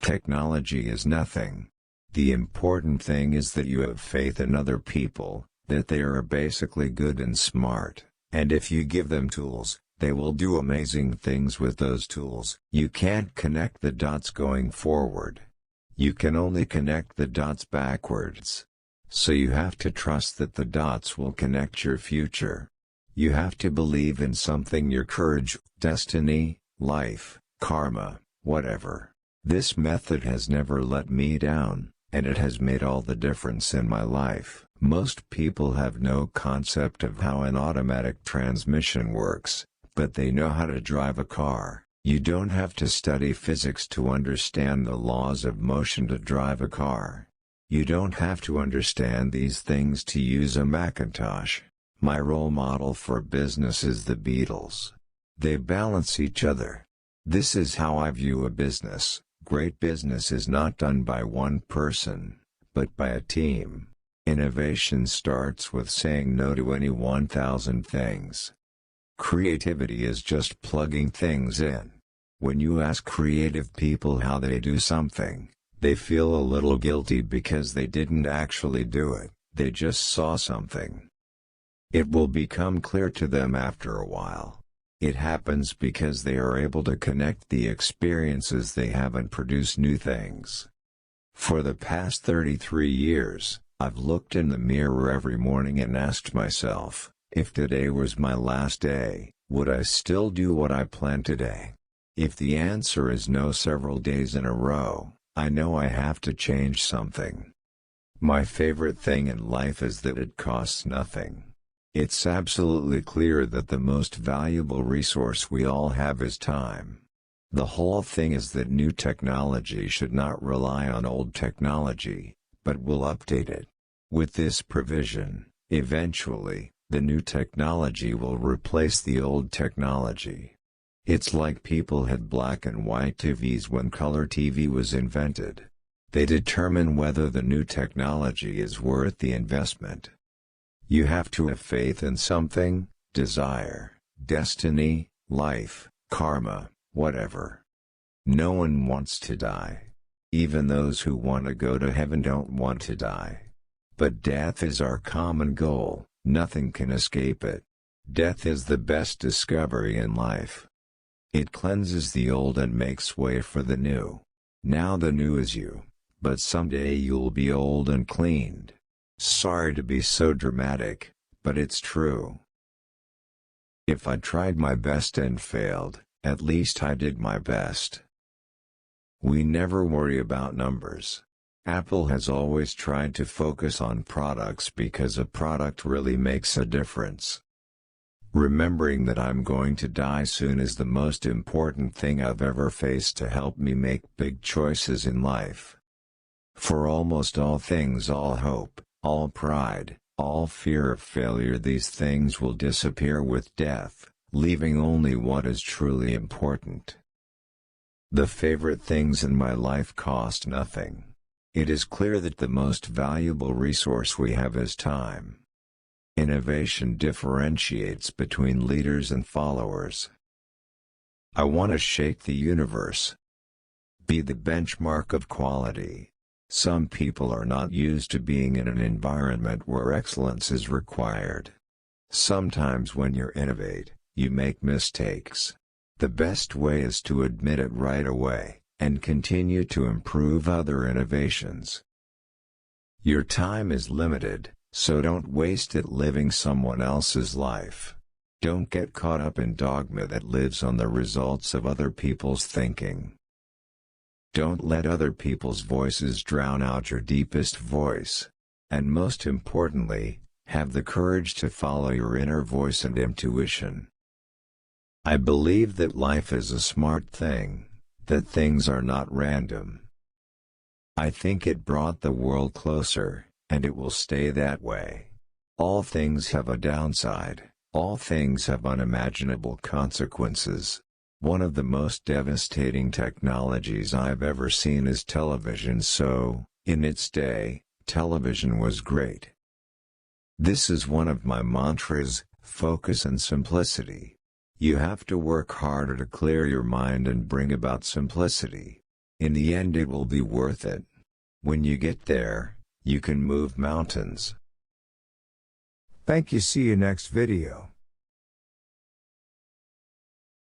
Technology is nothing. The important thing is that you have faith in other people, that they are basically good and smart, and if you give them tools, they will do amazing things with those tools. You can't connect the dots going forward. You can only connect the dots backwards. So you have to trust that the dots will connect your future. You have to believe in something, your courage, destiny, life, karma, whatever. This method has never let me down, and it has made all the difference in my life. Most people have no concept of how an automatic transmission works, but they know how to drive a car. You don't have to study physics to understand the laws of motion to drive a car. You don't have to understand these things to use a Macintosh. My role model for business is the Beatles. They balance each other. This is how I view a business. Great business is not done by one person, but by a team. Innovation starts with saying no to any 1,000 things. Creativity is just plugging things in. When you ask creative people how they do something, they feel a little guilty because they didn't actually do it, they just saw something. It will become clear to them after a while. It happens because they are able to connect the experiences they have and produce new things. For the past 33 years, I've looked in the mirror every morning and asked myself, if today was my last day, would I still do what I planned today? If the answer is no several days in a row, I know I have to change something. My favorite thing in life is that it costs nothing. It's absolutely clear that the most valuable resource we all have is time. The whole thing is that new technology should not rely on old technology, but will update it. With this provision, eventually, the new technology will replace the old technology. It's like people had black and white TVs when color TV was invented. They determine whether the new technology is worth the investment. You have to have faith in something, desire, destiny, life, karma, whatever. No one wants to die. Even those who want to go to heaven don't want to die. But death is our common goal, nothing can escape it. Death is the best discovery in life. It cleanses the old and makes way for the new. Now the new is you, but someday you'll be old and cleaned. Sorry to be so dramatic, but it's true. If I tried my best and failed, at least I did my best. We never worry about numbers. Apple has always tried to focus on products because a product really makes a difference. Remembering that I'm going to die soon is the most important thing I've ever faced to help me make big choices in life. For almost all things, all hope, all pride, all fear of failure, these things will disappear with death, leaving only what is truly important. The favorite things in my life cost nothing. It is clear that the most valuable resource we have is time. Innovation differentiates between leaders and followers. I want to shake the universe. Be the benchmark of quality. Some people are not used to being in an environment where excellence is required. Sometimes when you innovate, you make mistakes. The best way is to admit it right away, and continue to improve other innovations. Your time is limited, so don't waste it living someone else's life. Don't get caught up in dogma that lives on the results of other people's thinking. Don't let other people's voices drown out your deepest voice. And most importantly, have the courage to follow your inner voice and intuition. I believe that life is a smart thing, that things are not random. I think it brought the world closer, and it will stay that way. All things have a downside, all things have unimaginable consequences. One of the most devastating technologies I've ever seen is television. So, in its day, television was great. This is one of my mantras: focus and simplicity. You have to work harder to clear your mind and bring about simplicity. In the end it will be worth it. When you get there, you can move mountains. Thank you. See you next video.